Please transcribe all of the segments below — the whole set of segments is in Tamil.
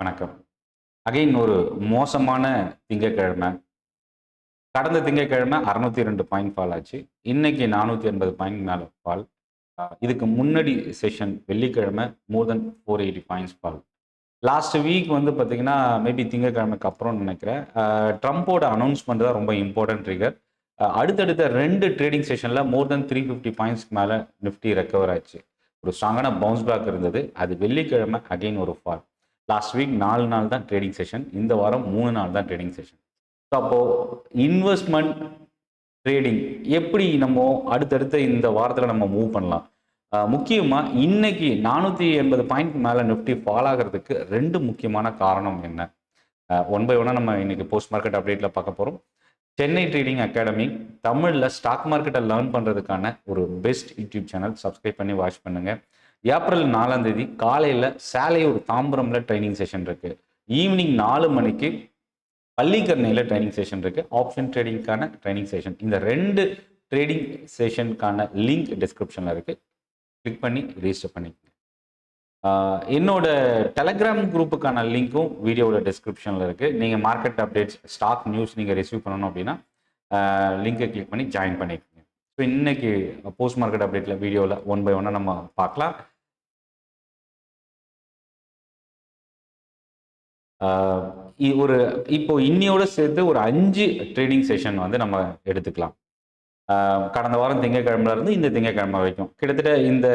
வணக்கம். அகைன் ஒரு மோசமான திங்கட்கிழமை. கடந்த திங்கட்கிழமை 602 பாயிண்ட் ஃபால் ஆச்சு. இன்னைக்கு 480 பாயிண்ட் மேல ஃபால். இதுக்கு முன்னாடி செஷன் வெள்ளிக்கிழமை மோர் தென் 480 பாயிண்ட்ஸ் ஃபால். லாஸ்ட் வீக் வந்து பார்த்தீங்கன்னா, மேபி திங்கட்கிழமைக்கு அப்புறம்னு நினைக்கிறேன். ட்ரம்போட அனௌன்ஸ்மெண்ட் தான் ரொம்ப இம்பார்ட்டன்ட் ட்ரிகர். அடுத்தடுத்த 2 ட்ரேடிங் செஷனில் மோர் தென் 350 பாயிண்ட்ஸ்க்கு மேலே நிஃப்டி ரெக்கவர் ஆச்சு. ஒரு ஸ்ட்ராங்கான பவுன்ஸ் பேக் இருந்தது. அது வெள்ளிக்கிழமை அகைன் ஒரு ஃபால். லாஸ்ட் வீக் 4 நாள் தான் ட்ரேடிங் செஷன். இந்த வாரம் 3 நாள் தான் ட்ரேடிங் செஷன். ஸோ அப்போது இன்வெஸ்ட்மெண்ட் ட்ரேடிங் எப்படி நம்ம அடுத்தடுத்த இந்த வாரத்தில் நம்ம மூவ் பண்ணலாம். முக்கியமாக இன்னைக்கு 480 பாயிண்ட் மேலே நிஃப்டி ஃபால் ஆகிறதுக்கு 2 முக்கியமான காரணம் என்ன? ஒன் பை ஒன்னாக நம்ம இன்னைக்கு போஸ்ட் மார்க்கெட் அப்டேட்டில் பார்க்க போகிறோம். சென்னை ட்ரேடிங் அகாடமி தமிழில் ஸ்டாக் மார்க்கெட்டை லேர்ன் பண்ணுறதுக்கான ஒரு பெஸ்ட் யூடியூப் சேனல். சப்ஸ்கிரைப் பண்ணி வாட்ச் பண்ணுங்கள். ஏப்ரல் 4ஆம் தேதி காலையில் சாலையூர் தாம்பரமில் ட்ரைனிங் செஷன் இருக்குது. ஈவினிங் 4 மணிக்கு பள்ளிக்கரணையில் ட்ரைனிங் செஷன் இருக்குது. ஆப்ஷன் ட்ரேடிங்கான ட்ரைனிங் செஷன். இந்த 2 ட்ரேடிங் செஷனுக்கான லிங்க் டிஸ்கிரிப்ஷனில் இருக்குது. கிளிக் பண்ணி ரெஜிஸ்டர் பண்ணிக்கோங்க. என்னோட டெலகிராம் குரூப்புக்கான லிங்க்கும் வீடியோவோட டிஸ்கிரிப்ஷனில் இருக்குது. நீங்கள் மார்க்கெட் அப்டேட்ஸ், ஸ்டாக் நியூஸ் நீங்கள் ரிசீவ் பண்ணணும் அப்படின்னா லிங்கை கிளிக் பண்ணி ஜாயின் பண்ணிக்கோங்க. ஸோ இன்னைக்கு போஸ்ட் மார்க்கெட் அப்டேட்டில் வீடியோவில் ஒன் பை ஒன்னாக நம்ம பார்க்கலாம். இப்போ இன்னையோட சேர்த்து ஒரு 5 ட்ரேடிங் செஷன் வந்து நம்ம எடுத்துக்கலாம். கடந்த வாரம் திங்கட்கிழமைல இருந்து இந்த திங்கட்கிழமை வரைக்கும் கிட்டத்தட்ட இந்த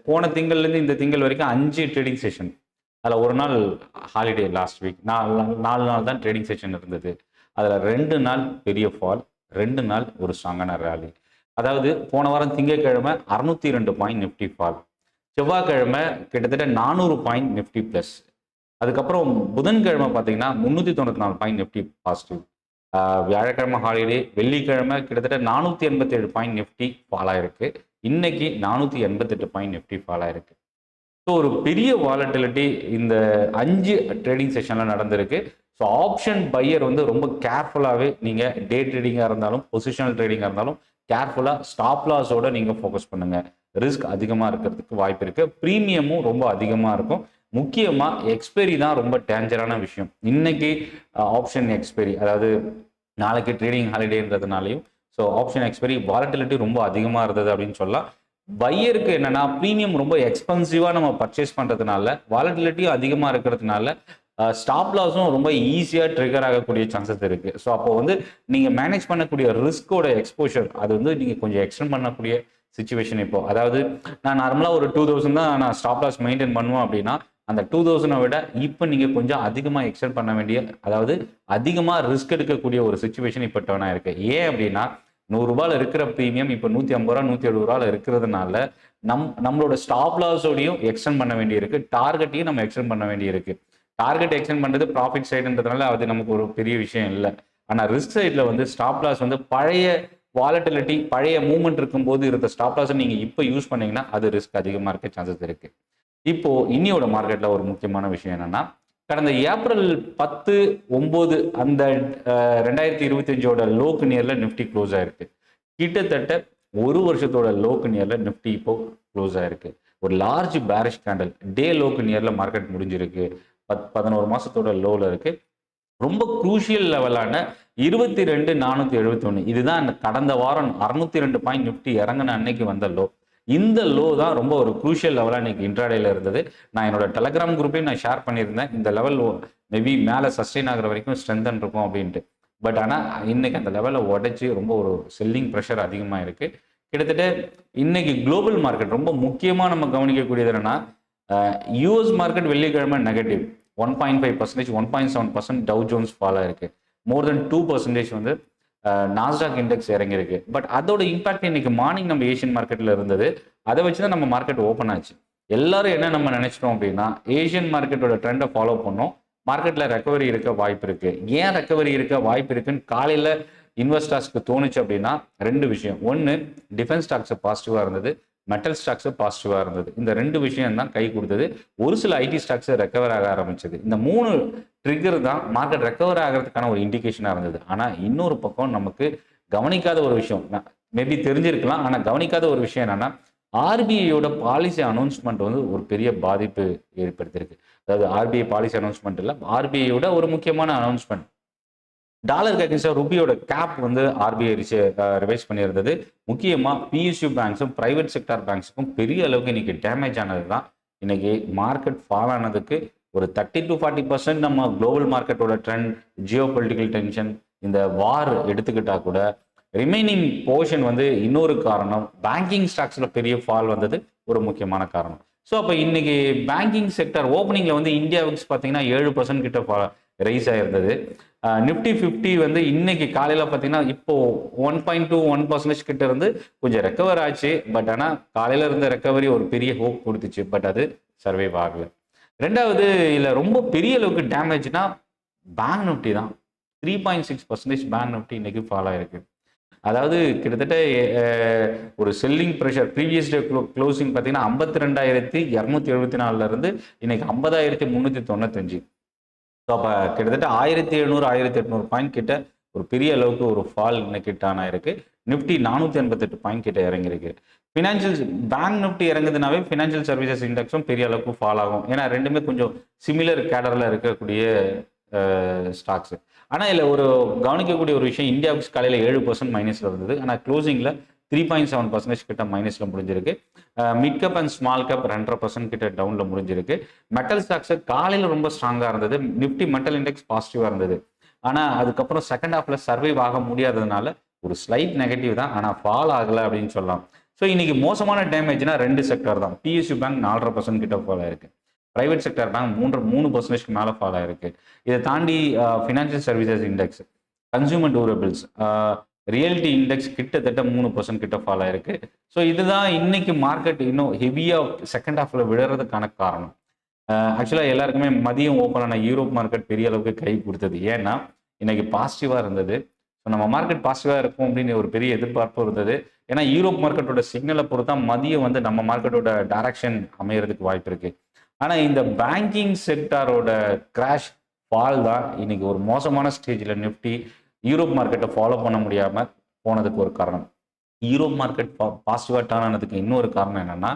போன திங்கள்லேருந்து இந்த திங்கள் வரைக்கும் 5 ட்ரேடிங் செஷன். அதில் ஒரு நாள் ஹாலிடே லாஸ்ட் வீக். 4 நாள் தான் ட்ரேடிங் செஷன் இருந்தது. அதில் 2 நாள் பெரிய ஃபால், 2 நாள் ஒரு ஸ்ட்ராங்கான ரேலி. அதாவது போன வாரம் திங்கட்கிழமை 602 பாயிண்ட் நிஃப்டி ஃபால், செவ்வாய்க்கிழமை கிட்டத்தட்ட 400 பாயிண்ட் நிஃப்டி ப்ளஸ், அதுக்கப்புறம் புதன்கிழமை பார்த்தீங்கன்னா 394 பாயிண்ட் நிஃப்டி பாசிட்டிவ், வியாழக்கிழமை ஹாலிடே, வெள்ளிக்கிழமை கிட்டத்தட்ட 487 பாயிண்ட் நிஃப்டி ஃபால் ஆயிருக்கு. இன்னைக்கு 488 பாயிண்ட் நிஃப்டி ஃபால் ஆயிருக்கு. ஸோ ஒரு பெரிய வாலட்டிலிட்டி இந்த 5 ட்ரேடிங் செஷனில் நடந்திருக்கு. ஸோ ஆப்ஷன் பையர் வந்து ரொம்ப கேர்ஃபுல்லாகவே நீங்கள் டே ட்ரேடிங்காக இருந்தாலும் பொசிஷனல் ட்ரேடிங்காக இருந்தாலும் கேர்ஃபுல்லாக ஸ்டாப் லாஸோட நீங்கள் ஃபோக்கஸ் பண்ணுங்கள். ரிஸ்க் அதிகமாக இருக்கிறதுக்கு வாய்ப்பு இருக்குது. ப்ரீமியமும் ரொம்ப அதிகமாக இருக்கும். முக்கியமாக எக்ஸ்பைரி தான் ரொம்ப டேஞ்சரான விஷயம். இன்னைக்கு ஆப்ஷன் எக்ஸ்பைரி, அதாவது நாளைக்கு ட்ரேடிங் ஹாலிடேன்றதுனாலையும் ஸோ ஆப்ஷன் எக்ஸ்பைரி வாலட்டிலிட்டி ரொம்ப அதிகமாக இருந்தது அப்படின்னு சொல்லலாம். பையருக்கு என்னன்னா ப்ரீமியம் ரொம்ப எக்ஸ்பென்சிவாக நம்ம பர்ச்சேஸ் பண்ணுறதுனால வாலட்டிலிட்டியும் அதிகமாக இருக்கிறதுனால ஸ்டாப் லாஸும் ரொம்ப ஈஸியாக ட்ரிகர் ஆகக்கூடிய சான்சஸ் இருக்குது. ஸோ அப்போ வந்து நீங்கள் மேனேஜ் பண்ணக்கூடிய ரிஸ்கோட எக்ஸ்போஷர் அது வந்து நீங்கள் கொஞ்சம் எக்ஸ்டெண்ட் பண்ணக்கூடிய சுச்சுவேஷன். இப்போ அதாவது நான் நார்மலாக ஒரு 2000 தான் நான் ஸ்டாப் லாஸ் மெயின்டைன் பண்ணுவேன் அப்படின்னா அந்த 2000 விட இப்போ நீங்கள் கொஞ்சம் அதிகமாக எக்ஸ்டெண்ட் பண்ண வேண்டிய, அதாவது அதிகமாக ரிஸ்க் எடுக்கக்கூடிய ஒரு சுச்சுவேஷன் இப்போ டர்ன் ஆயிருக்கு. ஏன் அப்படின்னா 100 ரூபாயில் இருக்கிற ப்ரீமியம் இப்போ 150 ரூபா 170 ரூபாயில் இருக்கிறதுனால நம்மளோட ஸ்டாப் லாஸோடையும் எக்ஸ்டெண்ட் பண்ண வேண்டியிருக்கு, டார்கெட்டையும் நம்ம எக்ஸ்டெண்ட் பண்ண வேண்டியிருக்கு. டார்கெட் எக்ஸ்டெண்ட் பண்ணுறது ப்ராஃபிட் சைடுன்றதுனால அது நமக்கு ஒரு பெரிய விஷயம் இல்லை. ஆனால் ரிஸ்க் சைடில் வந்து ஸ்டாப் லாஸ் வந்து பழைய வாலட்டிலிட்டி, பழைய மூவ்மெண்ட் இருக்கும்போது இருந்த ஸ்டாப் லாஸை நீங்கள் இப்போ யூஸ் பண்ணீங்கன்னா அது ரிஸ்க் அதிகமாக இருக்க சான்சஸ் இருக்கு. இப்போ இன்னியோட மார்க்கெட்ல ஒரு முக்கியமான விஷயம் என்னன்னா, கடந்த ஏப்ரல் 10-9 அந்த 2025ஓட லோக்கு நியர்ல நிஃப்டி க்ளோஸ் ஆயிருக்கு. கிட்டத்தட்ட ஒரு வருஷத்தோட லோக்கு நியர்ல நிஃப்டி இப்போ க்ளோஸ் ஆயிருக்கு. ஒரு லார்ஜ் பேரிஷ் கேண்டல் டே லோக்கு நியர்ல மார்க்கெட் முடிஞ்சிருக்கு. 11 மாசத்தோட லோல இருக்கு. ரொம்ப குரூஷியல் லெவலான 22,471, இதுதான் கடந்த வாரம் 602 பாயிண்ட் நிஃப்டி இறங்கின அன்னைக்கு வந்த லோ. இந்த லோ தான் ரொம்ப ஒரு குரூஷியல் லெவலாக இன்னைக்கு இன்ட்ராடேல இருந்தது. நான் என்னோட டெலகிராம் குரூப்லையும் நான் ஷேர் பண்ணியிருந்தேன். இந்த லெவல் மேபி மேலே சஸ்டெயின் ஆகிற வரைக்கும் ஸ்ட்ரென்தன் இருக்கும் அப்படின்ட்டு. பட் ஆனால் இன்னைக்கு அந்த லெவலை உடைச்சி ரொம்ப ஒரு செல்லிங் ப்ரெஷர் அதிகமாக இருக்கு. கிட்டத்தட்ட இன்னைக்கு குளோபல் மார்க்கெட் ரொம்ப முக்கியமாக நம்ம கவனிக்கக்கூடியது என்னன்னா, யூஎஸ் மார்க்கெட் வெள்ளிக்கிழமை நெகட்டிவ் 1.5%, 1.7% டவ் ஜோன்ஸ் ஃபால் ஆயிருக்கு. மோர் தென் 2% வந்து நாஸ்டாக் இண்டெக்ஸ் இறங்கியிருக்கு. பட் அதோட இம்பாக்ட் இன்னைக்கு மார்னிங் நம்ம ஏஷியன் மார்க்கெட்ல இருந்தது. அதை வச்சு தான் நம்ம மார்க்கெட் ஓப்பன் ஆச்சு. எல்லாரும் என்ன நம்ம நினைச்சிட்டோம் அப்படின்னா, ஏஷியன் மார்க்கெட்டோட ட்ரெண்டை ஃபாலோ பண்ணோம், மார்க்கெட்ல ரெக்கவரி இருக்க வாய்ப்பு இருக்கு. ஏன் ரெக்கவரி இருக்க வாய்ப்பு இருக்குன்னு காலையில இன்வெஸ்டர்ஸ்க்கு தோணுச்சு அப்படின்னா 2 விஷயம். ஒன்று, டிஃபென்ஸ் ஸ்டாக்ஸ் பாசிட்டிவா இருந்தது, மெட்டல் ஸ்டாக்ஸ் பாசிட்டிவா இருந்தது. இந்த 2 விஷயம் தான் கை கொடுத்தது. ஒரு சில ஐடி ஸ்டாக்ஸ் ரெக்கவர் ஆக ஆரம்பிச்சது. இந்த 3 ட்ரிகர் தான் மார்க்கெட் ரெக்கவர் ஆகிறதுக்கான ஒரு இண்டிகேஷனா இருந்தது. ஆனா இன்னொரு பக்கம் நமக்கு கவனிக்காத ஒரு விஷயம், மேபி தெரிஞ்சிருக்கலாம், ஆனா கவனிக்காத ஒரு விஷயம் என்னன்னா, ஆர்பிஐயோட பாலிசி அனௌன்ஸ்மெண்ட் வந்து ஒரு பெரிய பாதிப்பு ஏற்படுத்தியிருக்கு. அதாவது ஆர்பிஐ பாலிசி அனௌன்ஸ்மெண்ட் இல்லை, ஆர்பிஐயோட ஒரு முக்கியமான அனௌன்ஸ்மெண்ட். டாலருக்கு அகேன்ஸ்டா ருபியோட கேப் வந்து ஆர்பிஐ ரிவைஸ் பண்ணியிருந்தது. முக்கியமாக பிஎஸ்யூ பேங்க்ஸும் பிரைவேட் செக்டார் பேங்க்ஸுக்கும் பெரிய அளவுக்கு இன்னைக்கு டேமேஜ் ஆனது தான் இன்னைக்கு மார்க்கெட் ஃபால் ஆனதுக்கு ஒரு 30 to 40% நம்ம குளோபல் மார்க்கெட்டோட ட்ரெண்ட், ஜியோ பொலிட்டிக்கல் டென்ஷன், இந்த வார் எடுத்துக்கிட்டா கூட ரிமைனிங் போர்ஷன் வந்து இன்னொரு காரணம். பேங்கிங் ஸ்டாக்ஸில் பெரிய ஃபால் வந்தது ஒரு முக்கியமான காரணம். ஸோ அப்போ இன்னைக்கு பேங்கிங் செக்டர் ஓப்பனிங்கில் வந்து இந்தியா விக்ஸ் பார்த்தீங்கன்னா 7% கிட்ட ரைஸ் ஆயிருந்தது. நிஃப்டி 50 வந்து இன்னைக்கு காலையில் பார்த்தீங்கன்னா இப்போ 1.21% கிட்ட இருந்து கொஞ்சம் ரெக்கவர் ஆச்சு. பட் ஆனால் காலையில் இருந்த ரெக்கவரி ஒரு பெரிய ஹோப் கொடுத்துச்சு, பட் அது சர்வைவ் ஆகலை. ரெண்டாவது இதில் ரொம்ப பெரிய அளவுக்கு டேமேஜ்னா பேங்க் நிஃப்டி தான். 3.6% பேங்க் நிஃப்டி இன்னைக்கு ஃபால் ஆயிருக்கு. அதாவது கிட்டத்தட்ட ஒரு selling pressure previous day closing பார்த்தீங்கன்னா 52,274 இருந்து இன்னைக்கு 50,395. ஸோ அப்போ கிட்டத்தட்ட 1,700 1,800 பாயிண்ட் கிட்ட ஒரு பெரிய அளவுக்கு ஒரு ஃபால் இன்னைக்கு டான் ஆயிருக்கு. நிஃப்டி 488 பாயிண்ட் கிட்ட இறங்கியிருக்கு. ஃபினான்ஷியல் பேங்க் நிஃப்டி இறங்குதுனாவே ஃபினான்ஷியல் சர்வீசஸ் இண்டெக்ஸும் பெரிய அளவுக்கு ஃபால் ஆகும். ஏன்னா ரெண்டுமே கொஞ்சம் சிமிலர் கேடரில் இருக்கக்கூடிய ஸ்டாக்ஸ். ஆனால் இதில் ஒரு கவனிக்கக்கூடிய ஒரு விஷயம், இந்தியாவுக்கு காலையில் 7% மைனஸில் இருந்தது. ஆனால் க்ளோசிங்கில் 3.7% கிட்ட மைனஸில் முடிஞ்சிருக்கு. Mid cap and small cap 2.5% கிட்ட டவுனில் முடிஞ்சிருக்கு. மெட்டல் ஸ்டாக்ஸ் காலையில் ரொம்ப ஸ்ட்ராங்காக இருந்தது. நிஃப்டி மெட்டல் இண்டெக்ஸ் பாசிட்டிவாக இருந்தது. ஆனால் அதுக்கப்புறம் செகண்ட் ஹாஃபில் சர்வைவ் ஆக முடியாததுனால ஒரு ஸ்லைட் நெகட்டிவ் தான், ஆனால் ஃபால் ஆகலை அப்படின்னு சொல்லலாம். ஸோ இன்னைக்கு மோசமான டேமேஜ்னா 2 செக்டர் தான். பிஎஸ்யூ பேங்க் 4.5% கிட்ட ஃபால் ஆயிருக்கு. பிரைவேட் செக்டர் பேங்க் 3% மேலே ஃபால் ஆயிருக்கு. இதை தாண்டி financial services index, consumer durables, realty index கிட்டத்தட்ட 3% கிட்ட ஃபால் ஆயிருக்கு. ஸோ இதுதான் இன்னைக்கு மார்க்கெட் இன்னும் ஹெவியாக செகண்ட் ஹாஃபில் விழுறதுக்கான காரணம். ஆக்சுவலாக எல்லாருக்குமே மதியம் ஓப்பன் ஆன யூரோப் மார்க்கெட் பெரிய அளவுக்கு கை கொடுத்தது. ஏன்னா இன்னைக்கு பாசிட்டிவாக இருந்தது. ஸோ நம்ம மார்க்கெட் பாசிட்டிவாக இருக்கும் அப்படின்னு ஒரு பெரிய எதிர்பார்ப்பு இருந்தது. ஏன்னா யூரோப் மார்க்கெட்டோட சிக்னலை பொறுத்தா மதியம் வந்து நம்ம மார்க்கெட்டோட டைரக்ஷன் அமையறதுக்கு வாய்ப்பு இருக்கு. ஆனால் இந்த பேங்கிங் செக்டாரோட கிராஷ் ஃபால் தான் இன்னைக்கு ஒரு மோசமான ஸ்டேஜில் நிஃப்டி யூரோப் மார்க்கெட்டை ஃபாலோ பண்ண முடியாமல் போனதுக்கு ஒரு காரணம். யூரோப் மார்க்கெட் பாசிட்டிவாக டர்ன் ஆனதுக்கு இன்னொரு காரணம் என்னன்னா,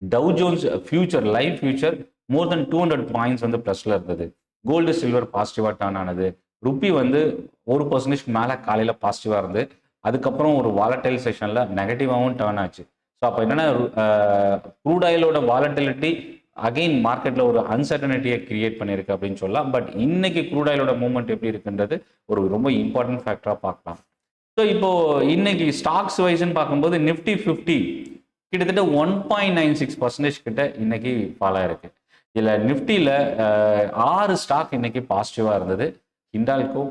Dow Jones future live future more than 200 points வந்து ப்ளஸில் இருந்தது. கோல்டு சில்வர் பாசிட்டிவாக டர்ன் ஆனது. ருப்பி வந்து 1% மேலே காலையில் பாசிட்டிவாக இருந்து அதுக்கப்புறம் ஒரு வாலட்டைல் செஷனில் நெகட்டிவாகவும் டர்ன் ஆச்சு. ஸோ அப்போ என்னன்னா, க்ரூட் ஆயிலோட வாலட்டிலிட்டி அகெயின் மார்க்கெட்டில் ஒரு அன்சர்டனிட்டியை கிரியேட் பண்ணியிருக்கு அப்படின்னு சொல்லலாம். பட் இன்னைக்கு க்ரூட் ஆயிலோட மூவ்மெண்ட் எப்படி இருக்குன்றது ஒரு ரொம்ப இம்பார்ட்டன்ட் ஃபேக்டராக பார்க்கலாம். ஸோ இப்போ இன்னைக்கு ஸ்டாக்ஸ் வைஸ்ன்னு பார்க்கும்போது நிஃப்டி 50 கிட்டத்தட்ட 1.96% கிட்ட இன்னைக்கு ஃபால் ஆயிருக்கு. இதில் நிஃப்டியில் 6 ஸ்டாக் இன்னைக்கு பாசிட்டிவாக இருந்தது. ஹிண்டால்கோ,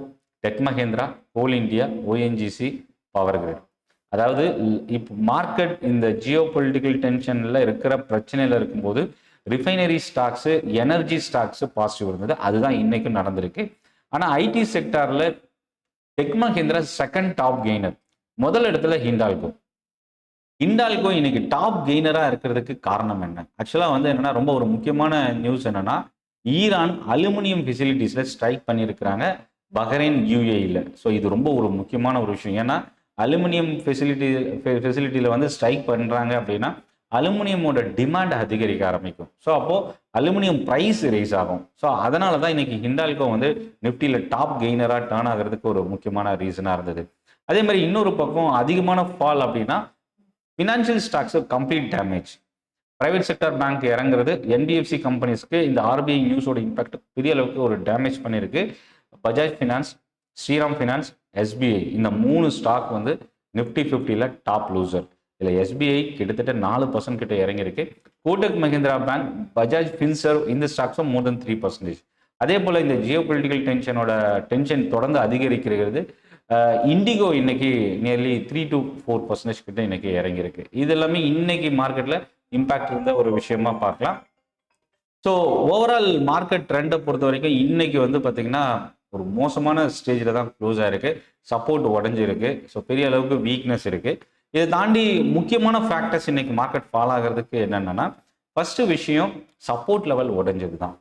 டெக் மஹேந்திரா, கோல் இந்தியா, ஓஎன்ஜிசி, பவர் கிரிட். அதாவது இப்போ மார்க்கெட் இந்த ஜியோ பொலிட்டிக்கல் டென்ஷனில் இருக்கிற பிரச்சனையில் இருக்கும்போது refinery stocks, energy stocks positive இருந்தது. அதுதான் இன்னைக்கும் நடந்திருக்கு. ஆனால் ஐடி செக்டாரில் Tech Mahindra second top gainer, முதல் இடத்துல ஹிண்டால்கோ. ஹிண்டால்கோ இன்னைக்கு டாப் கெய்னராக இருக்கிறதுக்கு காரணம் என்ன? ஆக்சுவலாக வந்து என்னன்னா, ரொம்ப ஒரு முக்கியமான நியூஸ் என்னன்னா, ஈரான் அலுமினியம் ஃபெசிலிட்டிஸில் ஸ்ட்ரைக் பண்ணியிருக்கிறாங்க பஹ்ரைன் யூஏஇயில். ஸோ இது ரொம்ப ஒரு முக்கியமான ஒரு விஷயம். ஏன்னா அலுமினியம் ஃபெசிலிட்டியில் வந்து ஸ்ட்ரைக் பண்ணுறாங்க அப்படின்னா அலுமினியமோட டிமாண்ட் அதிகரிக்க ஆரம்பிக்கும். ஸோ அப்போது அலுமினியம் ப்ரைஸ் ரைஸ் ஆகும். ஸோ அதனால தான் இன்னைக்கு ஹிண்டால்கோ வந்து நிஃப்டியில் டாப் கெய்னராக டர்ன் ஆகிறதுக்கு ஒரு முக்கியமான ரீசனாக இருந்தது. அதே மாதிரி இன்னொரு பக்கம் அதிகமான ஃபால் அப்படின்னா financial stocks complete damage. Private sector bank இறங்குறது என்பிஎஃப்சி கம்பெனிஸ்க்கு இந்த ஆர்பிஐ நியூஸோட இம்பாக்ட் பெரிய அளவுக்கு ஒரு டேமேஜ் பண்ணியிருக்கு. Bajaj finance, Shriram finance, SBI இந்த 3 ஸ்டாக் வந்து நிஃப்டி 50ல டாப் லூசர். இதில் எஸ்பிஐ கிட்டத்தட்ட 4% கிட்ட இறங்கியிருக்கு. கோட்டக் மஹிந்திரா பேங்க், பஜாஜ் ஃபின்சர்வ் இந்த ஸ்டாக்ஸும் மோர் தென் 3%. அதே போல் இந்த ஜியோ பொலிட்டிக்கல் டென்ஷன் தொடர்ந்து அதிகரிக்கிறது. இண்டிகோ இன்னைக்கு நியர்லி 3 to 4% கிட்ட இன்னைக்கு இறங்கியிருக்கு. இது எல்லாமே இன்னைக்கு மார்க்கெட்டில் இம்பாக்ட் இருந்த ஒரு விஷயமா பார்க்கலாம். ஸோ ஓவரால் மார்க்கெட் ட்ரெண்டை பொறுத்த வரைக்கும் இன்னைக்கு வந்து பார்த்தீங்கன்னா ஒரு மோசமான ஸ்டேஜில் தான் க்ளோஸ் ஆகிருக்கு. சப்போர்ட் உடஞ்சிருக்கு. ஸோ பெரிய அளவுக்கு வீக்னஸ் இருக்குது. இதை தாண்டி முக்கியமான ஃபேக்டர்ஸ் இன்னைக்கு மார்க்கெட் ஃபால் ஆகிறதுக்கு என்னென்னா, ஃபர்ஸ்ட் விஷயம் சப்போர்ட் லெவல் உடஞ்சது தான்.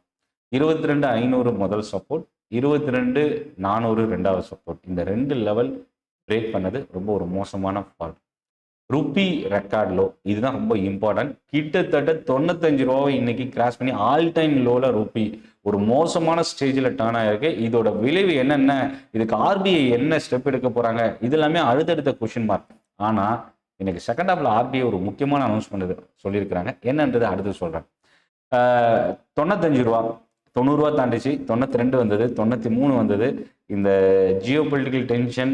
22,500 முதல் சப்போர்ட், 22,400 ரெண்டாவது சப்போர்ட். இந்த 2 லெவல் பிரேக் பண்ணது ரொம்ப ஒரு மோசமான ஃபால். ருப்பி ரெக்கார்ட் லோ, இதுதான் ரொம்ப இம்பார்ட்டன்ட். கிட்டத்தட்ட 95 ரூபாவை இன்னைக்கு கிராஸ் பண்ணி ஆல் டைம் லோல ருப்பி ஒரு மோசமான ஸ்டேஜில் டர்ன் ஆயிருக்கு. இதோட விளைவு என்னென்ன, இதுக்கு ஆர்பிஐ என்ன ஸ்டெப் எடுக்க போறாங்க, இது எல்லாமே அடுத்தடுத்த கொஸ்டின் மார்க். ஆனா இன்னைக்கு செகண்ட் ஹாஃப்ல ஆர்பிஐ ஒரு முக்கியமான அனௌன்ஸ்மெண்ட் சொல்லியிருக்கிறாங்க. என்னன்றது அடுத்து சொல்றேன். 95 ரூபா 90 ரூபா தாண்டிச்சு, 92 வந்தது, 93 வந்தது. இந்த ஜியோ பொலிட்டிக்கல் டென்ஷன்,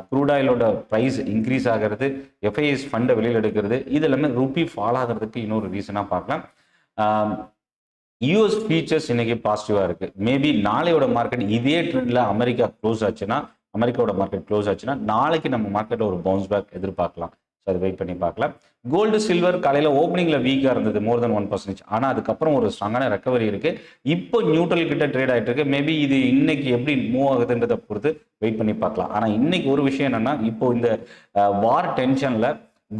க்ரூட் ஆயிலோட ப்ரைஸ் இன்க்ரீஸ் ஆகிறது, எஃப்ஐஎஸ் ஃபண்டை வெளியில் எடுக்கிறது, இது எல்லாமே ருப்பி ஃபால் ஆகிறதுக்கு இன்னொரு ரீசனாக பார்க்கலாம். யூஎஸ் ஃபீச்சர்ஸ் இன்னைக்கு பாசிட்டிவாக இருக்கு. மேபி நாளையோட மார்க்கெட் இதே ட்ரெண்டில் அமெரிக்காவோட மார்க்கெட் க்ளோஸ் ஆச்சுன்னா நாளைக்கு நம்ம மார்க்கெட்டில் ஒரு பவுன்ஸ் பேக் எதிர்பார்க்கலாம். ஸோ அதை வெயிட் பண்ணி பார்க்கலாம். கோல்டு சில்வர் காலையில் ஓப்பனிங்கில் வீக்காக இருந்தது, மோர் தென் 1%. ஆனால் அதுக்கப்புறம் ஒரு ஸ்ட்ராங்கான ரெக்கவரி இருக்கு. இப்போ நியூட்ரல் கிட்ட ட்ரேட் ஆகிட்டு இருக்கு. மேபி இது இன்னைக்கு எப்படி மூவ் ஆகுதுன்றதை பொறுத்து வெயிட் பண்ணி பார்க்கலாம். ஆனால் இன்னைக்கு ஒரு விஷயம் என்னன்னா, இப்போ இந்த வார் டென்ஷன்ல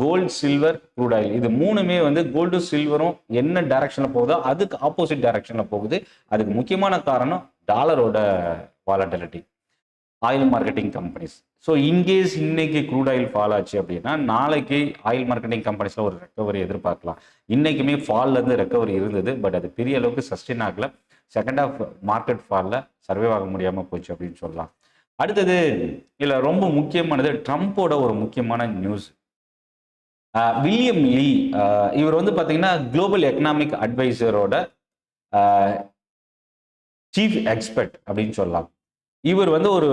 கோல்டு, சில்வர், க்ரூட் ஆயில் இது மூணுமே வந்து கோல்டு சில்வரும் என்ன டைரக்ஷன்ல போகுதோ அதுக்கு ஆப்போசிட் டைரக்ஷன்ல போகுது. அதுக்கு முக்கியமான காரணம் டாலரோட volatility, oil marketing companies. So in case இன்னைக்கு க்ரூட் ஆயில் ஃபால் ஆச்சு அப்படின்னா நாளைக்கு ஆயில் மார்க்கெட்டிங் கம்பெனிஸ்ல ஒரு ரெக்கவரி எதிர்பார்க்கலாம். இன்னைக்குமே ஃபால்ல இருந்து ரெக்கவரி இருந்தது, பட் அது பெரிய அளவுக்கு சஸ்டெயின் ஆகல. செகண்ட் ஆஃப் மார்க்கெட் ஃபால்ல சர்வே ஆக முடியாம போச்சு அப்படின்னு சொல்லலாம். அடுத்தது இதுல ரொம்ப முக்கியமானது ட்ரம்ப்போட ஒரு முக்கியமான நியூஸ். வில்லியம் லீ, இவர் வந்து பாத்தீங்கன்னா குளோபல் எக்கனாமிக் அட்வைசரோட சீஃப் எக்ஸ்பர்ட் அப்படின்னு சொல்லலாம். இவர் வந்து ஒரு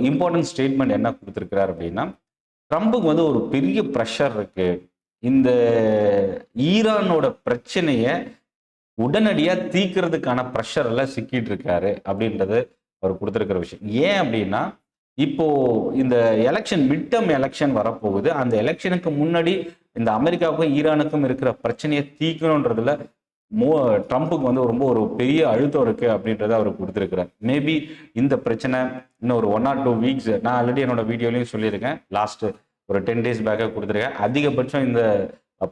இம்பார்ட்டன்ட் ஸ்டேட்மெண்ட் என்ன கொடுத்துருக்கிறார் அப்படின்னா, ட்ரம்புக்கு வந்து ஒரு பெரிய ப்ரெஷர் இருக்கு. இந்த ஈரானோட பிரச்சனையை உடனடியாக தீர்க்கிறதுக்கான ப்ரெஷர் எல்லாம் சிக்கிட்டு இருக்காரு அப்படின்றது அவர் கொடுத்துருக்கிற விஷயம். ஏன் அப்படின்னா, இப்போ இந்த எலெக்ஷன், மிட் டர்ம் எலெக்ஷன் வரப்போகுது. அந்த எலெக்ஷனுக்கு முன்னாடி இந்த அமெரிக்காவுக்கும் ஈரானுக்கும் இருக்கிற பிரச்சனையை தீர்க்கணுன்றதுல ட்ரம்ப்புக்கு வந்து ரொம்ப ஒரு பெரிய அழுத்தம் இருக்கு அப்படின்றத அவர் கொடுத்துருக்கிறார். மேபி இந்த பிரச்சனை இன்னும் ஒரு 1 or 2 வீக்ஸ், நான் ஆல்ரெடி என்னோட வீடியோலையும் சொல்லியிருக்கேன், லாஸ்ட் ஒரு 10 days பேக்காக கொடுத்துருக்கேன். அதிகபட்சம் இந்த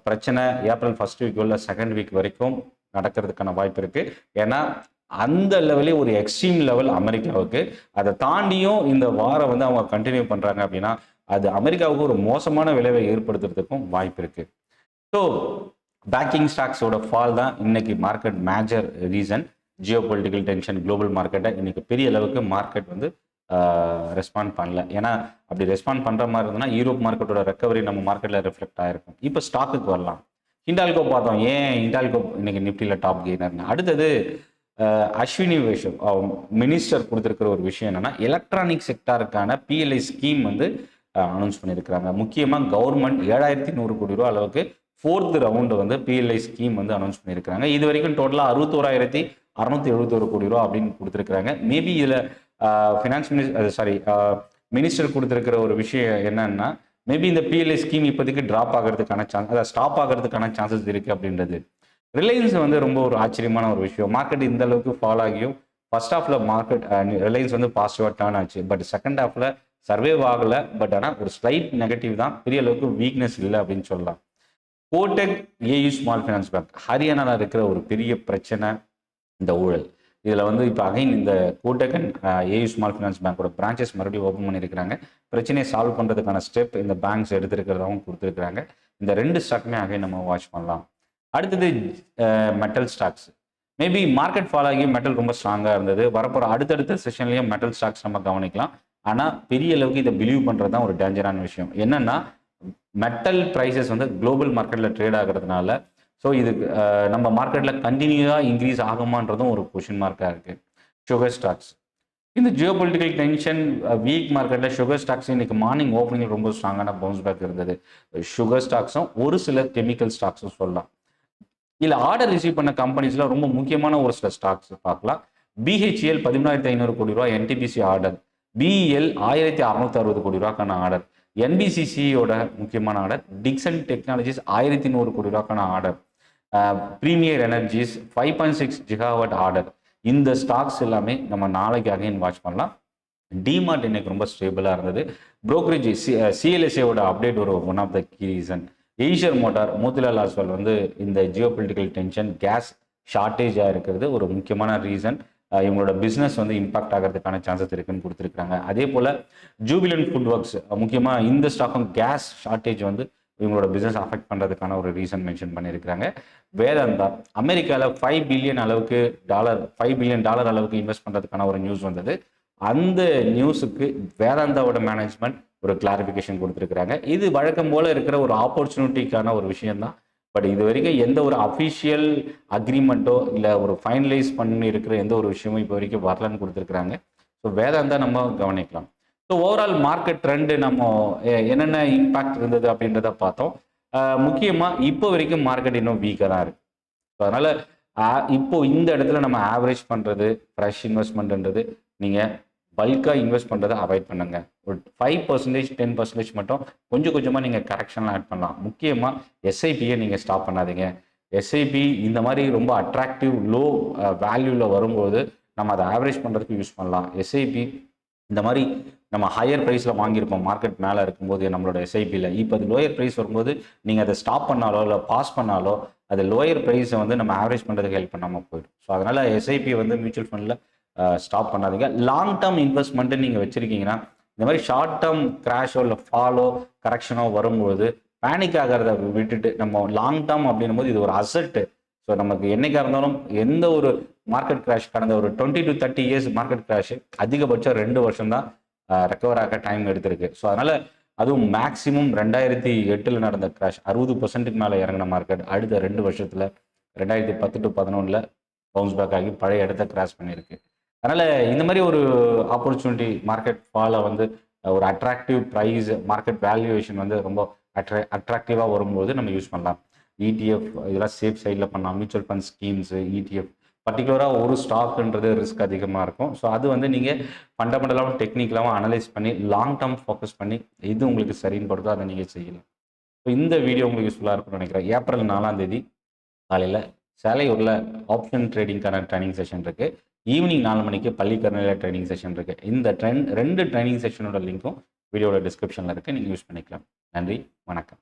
பிரச்சனை ஏப்ரல் 1st வீக் இல்லை 2nd வீக் வரைக்கும் நடக்கிறதுக்கான வாய்ப்பு இருக்கு. ஏன்னா அந்த லெவலே ஒரு எக்ஸ்ட்ரீம் லெவல் அமெரிக்காவுக்கு. அதை தாண்டியும் இந்த வாரம் வந்து அவங்க கண்டினியூ பண்றாங்க அப்படின்னா அது அமெரிக்காவுக்கு ஒரு மோசமான விளைவை ஏற்படுத்துறதுக்கும் வாய்ப்பு இருக்கு. ஸோ பேக்கிங் ஸ்டாக்ஸோட ஃபால் தான் இன்னைக்கு market major reason. Jio political tension global மார்க்கெட்டை இன்னைக்கு பெரிய அளவுக்கு மார்க்கெட் வந்து ரெஸ்பாண்ட் பண்ணல. ஏன்னா அப்படி ரெஸ்பாண்ட் பண்ற மாதிரி இருந்ததுன்னா யூரோப் மார்க்கெட்டோட ரெக்கவரி நம்ம மார்க்கெட்ல ரிஃப்ளெக்ட் ஆயிருக்கும். இப்போ ஸ்டாக்குக்கு வரலாம். ஹிண்டால்கோ பார்த்தோம், ஏன் ஹிண்டால்கோ இன்னைக்கு நிப்டியில் டாப் கெய்னர்னு. அடுத்தது அஸ்வினி வைஷ்ணவ் மினிஸ்டர் கொடுத்துருக்கிற ஒரு விஷயம் என்னன்னா, எலக்ட்ரானிக் செக்டாருக்கான பிஎல்ஐ ஸ்கீம் வந்து அனௌன்ஸ் பண்ணியிருக்கிறாங்க. முக்கியமாக கவர்மெண்ட் 7100 கோடி ரூபா அளவுக்கு 4th ரவுண்டு வந்து பிஎல்ஐ ஸ்கீம் வந்து அனௌன்ஸ் பண்ணியிருக்காங்க. இது வரைக்கும் டோட்டலாக 61,671 கோடி ரூபா அப்படின்னு கொடுத்துருக்காங்க. மேபி இதில் ஃபினான்ஸ் மினிஸ்டர் கொடுத்துருக்கிற ஒரு விஷயம் என்னன்னா, மேபி இந்த பிஎல்ஐ ஸ்கீம் இப்போதைக்கு ட்ராப் ஆகிறதுக்கான அதாவது ஸ்டாப் ஆகிறதுக்கான சான்சஸ் இருக்கு அப்படின்றது. ரிலையன்ஸ் வந்து ரொம்ப ஒரு ஆச்சரியமான ஒரு விஷயம். மார்க்கெட் இந்த அளவுக்கு ஃபால் ஆகியும் ஃபர்ஸ்ட் ஹாஃப்ல மார்க்கெட் ரிலையன்ஸ் வந்து பாசிட்டிவாக டர்ன் ஆச்சு. பட் செகண்ட் ஹாஃப்ல சர்வேவ் ஆகலை. பட் ஆனால் ஒரு ஸ்லைட் நெகட்டிவ் தான், பெரிய அளவுக்கு வீக்னஸ் இல்லை அப்படின்னு சொல்லலாம். Kotak AU small finance bank, ஹரியானாவில் இருக்கிற ஒரு பெரிய பிரச்சனை இந்த ஊழல். இதில் வந்து இப்போ அகைன் இந்த Kotak and AU small finance பேங்கோட பிரான்ச்சஸ் மறுபடியும் ஓப்பன் பண்ணியிருக்கிறாங்க. பிரச்சனையை சால்வ் பண்ணுறதுக்கான ஸ்டெப் இந்த பேங்க்ஸ் எடுத்திருக்கிறதாகவும் கொடுத்துருக்குறாங்க. இந்த 2 ஸ்டாக்குமே அகைன் நம்ம வாட்ச் பண்ணலாம். அடுத்தது metal stocks. Maybe market fall ஆகி மெட்டல் ரொம்ப ஸ்ட்ராங்காக இருந்தது. வரப்போகிற அடுத்தடுத்த செஷன்லையும் மெட்டல் ஸ்டாக்ஸ் நம்ம கவனிக்கலாம். ஆனால் பெரிய அளவுக்கு இதை பிலீவ் பண்ணுறது தான் ஒரு டேஞ்சரான விஷயம். என்னன்னா, மெட்டல் ப்ரைஸஸ் வந்து குளோபல் மார்க்கெட்டில் ட்ரேட் ஆகிறதுனால ஸோ இது நம்ம மார்க்கெட்டில் கண்டினியூவாக இன்க்ரீஸ் ஆகுமான்றதும் ஒரு கொஷின் மார்க்காக இருக்குது. சுகர் ஸ்டாக்ஸ், இந்த ஜியோ பொலிட்டிக்கல் டென்ஷன் வீக் மார்க்கெட்டில் சுகர் ஸ்டாக்ஸ் இன்னைக்கு மார்னிங் ஓப்பனிங் ரொம்ப ஸ்ட்ராங்கான பவுன்ஸ் பேக் இருந்தது. சுகர் ஸ்டாக்ஸும் ஒரு சில கெமிக்கல் ஸ்டாக்ஸும் சொல்லலாம். இல்லை ஆர்டர் ரிசீவ் பண்ண கம்பெனிஸில் ரொம்ப முக்கியமான ஒரு சில ஸ்டாக்ஸ் பார்க்கலாம். பிஹெச்எல் 13,500 கோடி ரூபா என்டிபிசி ஆர்டர், பிஇஎல் 1,660 கோடி ரூபாய்க்கான ஆர்டர், என்பிசிசியோட முக்கியமான ஆர்டர், டிக்சன் டெக்னாலஜிஸ் 1,100 கோடி ரூபாய்க்கான order, premier energies 5.6 gigawatt order. இந்த ஸ்டாக்ஸ் எல்லாமே நம்ம நாளைக்கு அகைன் வாட்ச் பண்ணலாம். டிமார்ட் இன்னைக்கு ரொம்ப ஸ்டேபிளாக இருந்தது. புரோக்கரேஜ் சிஎல்எஸ்ஏவோட அப்டேட் ஒரு one of the key reason. Eicher motor, Motilal Oswal வந்து இந்த ஜியோ பொலிட்டிக்கல் டென்ஷன் கேஸ் ஷார்ட்டேஜாக இருக்கிறது ஒரு முக்கியமான ரீசன். இவங்களோட பிஸ்னஸ் வந்து இம்பாக்ட் ஆகிறதுக்கான சான்சஸ் இருக்குன்னு கொடுத்துருக்காங்க. அதே போல் ஜூபிலண்ட் ஃபுட் ஒர்க்ஸ், முக்கியமாக இந்த ஸ்டாக்கும் கேஸ் ஷார்ட்டேஜ் வந்து இவங்களோட பிஸ்னஸ் அஃபெக்ட் பண்ணுறதுக்கான ஒரு ரீசன் மென்ஷன் பண்ணியிருக்கிறாங்க. வேதாந்தா அமெரிக்காவில் $5 பில்லியன் அளவுக்கு இன்வெஸ்ட் பண்ணுறதுக்கான ஒரு நியூஸ் வந்தது. அந்த நியூஸுக்கு வேதாந்தாவோட மேனேஜ்மெண்ட் ஒரு கிளாரிஃபிகேஷன் கொடுத்துருக்குறாங்க. இது வழக்கம் போல இருக்கிற ஒரு ஆப்பர்ச்சுனிட்டிக்கான ஒரு விஷயம்தான். பட் இது வரைக்கும் எந்த ஒரு அஃபிஷியல் அக்ரிமெண்ட்டோ இல்லை ஒரு ஃபைனலைஸ் பண்ணி இருக்கிற எந்த ஒரு விஷயமும் இப்போ வரைக்கும் வரலன்னு கொடுத்துருக்குறாங்க. ஸோ வேதாந்தா நம்ம கவனிக்கலாம். ஸோ ஓவரால் மார்க்கெட் ட்ரெண்டு நம்ம என்னென்ன இம்பேக்ட் இருந்தது அப்படின்றத பார்த்தோம். முக்கியமாக இப்போ வரைக்கும் மார்க்கெட் இன்னும் வீக்காக தான் இருக்குது. ஸோ அதனால் இப்போ இந்த இடத்துல நம்ம ஆவரேஜ் பண்ணுறது, ஃப்ரெஷ் இன்வெஸ்ட்மெண்ட்ன்றது நீங்கள் பல்காக இன்வெஸ்ட் பண்ணுறதை அவாய்ட் பண்ணுங்கள். ஒரு 5% 10% மட்டும் கொஞ்சம் கொஞ்சமாக நீங்கள் கரெக்ஷன்லாம் ஆட் பண்ணலாம். முக்கியமாக எஸ்ஐபியை நீங்கள் ஸ்டாப் பண்ணாதீங்க. எஸ்ஐபி இந்த மாதிரி ரொம்ப அட்ராக்டிவ் லோ வேல்யூவில் வரும்போது நம்ம அதை ஆவரேஜ் பண்ணுறதுக்கு யூஸ் பண்ணலாம். எஸ்ஐபி இந்த மாதிரி நம்ம ஹையர் ப்ரைஸில் வாங்கியிருப்போம் மார்க்கெட் மேலே இருக்கும்போது நம்மளோட எஸ்ஐபியில். இப்போ அது லோயர் ப்ரைஸ் வரும்போது நீங்கள் அதை ஸ்டாப் பண்ணாலோ இல்லை பாஸ் பண்ணாலோ அது லோயர் ப்ரைஸை வந்து நம்ம ஆவரேஜ் பண்ணுறதுக்கு ஹெல்ப் பண்ணாமல் போயிடும். ஸோ அதனால் எஸ்ஐபி வந்து மியூச்சுவல் ஃபண்டில் ஸ்டாப் பண்ணாதீங்க. லாங் டேர்ம் இன்வெஸ்ட்மெண்ட்டு நீங்கள் வச்சுருக்கீங்கன்னா இந்த மாதிரி ஷார்ட் டேர்ம் கிராஷோ இல்லை ஃபாலோ கரெக்ஷனோ வரும்போது பேனிக் ஆகிறத விட்டுட்டு நம்ம லாங் டேர்ம் அப்படின்னும் போது இது ஒரு அசெட்டு. ஸோ நமக்கு என்னைக்காக இருந்தாலும் எந்த ஒரு மார்க்கெட் கிராஷ் கடந்த ஒரு 20 to 30 இயர்ஸ் மார்க்கெட் கிராஷ் அதிகபட்சம் 2 வருஷம் தான் ரெக்கவர் ஆக டைம் எடுத்திருக்கு. ஸோ அதனால் அதுவும் மேக்ஸிமம் 2008 நடந்த கிராஷ் 60% மேலே இறங்கின மார்க்கெட் அடுத்த 2 வருஷத்தில் 2010 to 2011 பவுன்ஸ் பேக் ஆகி பழைய இடத்த கிராஷ் பண்ணியிருக்கு. அதனால் இந்த மாதிரி ஒரு ஆப்பர்ச்சுனிட்டி மார்க்கெட் ஃபாலை வந்து ஒரு அட்ராக்டிவ் ப்ரைஸ் மார்க்கெட் வேல்யூவேஷன் வந்து ரொம்ப அட்ராக்டிவாக வரும்போது நம்ம யூஸ் பண்ணலாம். இடிஎஃப் இதெல்லாம் சேஃப் சைடில் பண்ணலாம். மியூச்சுவல் ஃபண்ட் ஸ்கீம்ஸு, இடிஎஃப் பர்டிகுலராக ஒரு ஸ்டாக்குன்றது ரிஸ்க் அதிகமாக இருக்கும். ஸோ அது வந்து நீங்கள் ஃபண்டமெண்டலாகவும் டெக்னிக்கலாகவும் அனலைஸ் பண்ணி லாங் டேர்ம் ஃபோக்கஸ் பண்ணி இது உங்களுக்கு சரின்னு படுதோ அதை நீங்கள் செய்யலாம். ஸோ இந்த வீடியோ உங்களுக்கு யூஸ்ஃபுல்லாக இருக்கும்னு நினைக்கிறேன். ஏப்ரல் 4ஆம் தேதி காலையில் சேலையூரில் ஆப்ஷன் ட்ரேடிங்கான ட்ரைனிங் செஷன் இருக்குது. ஈவினிங் 4 மணிக்கு பள்ளிக்கரணையில் ட்ரைனிங் செஷன் இருக்குது. இந்த 2 ட்ரைனிங் செஷனோட லிங்க்கும் வீடியோட டிஸ்கிரிப்ஷனில் இருக்குது. நீங்கள் யூஸ் பண்ணிக்கலாம். நன்றி, வணக்கம்.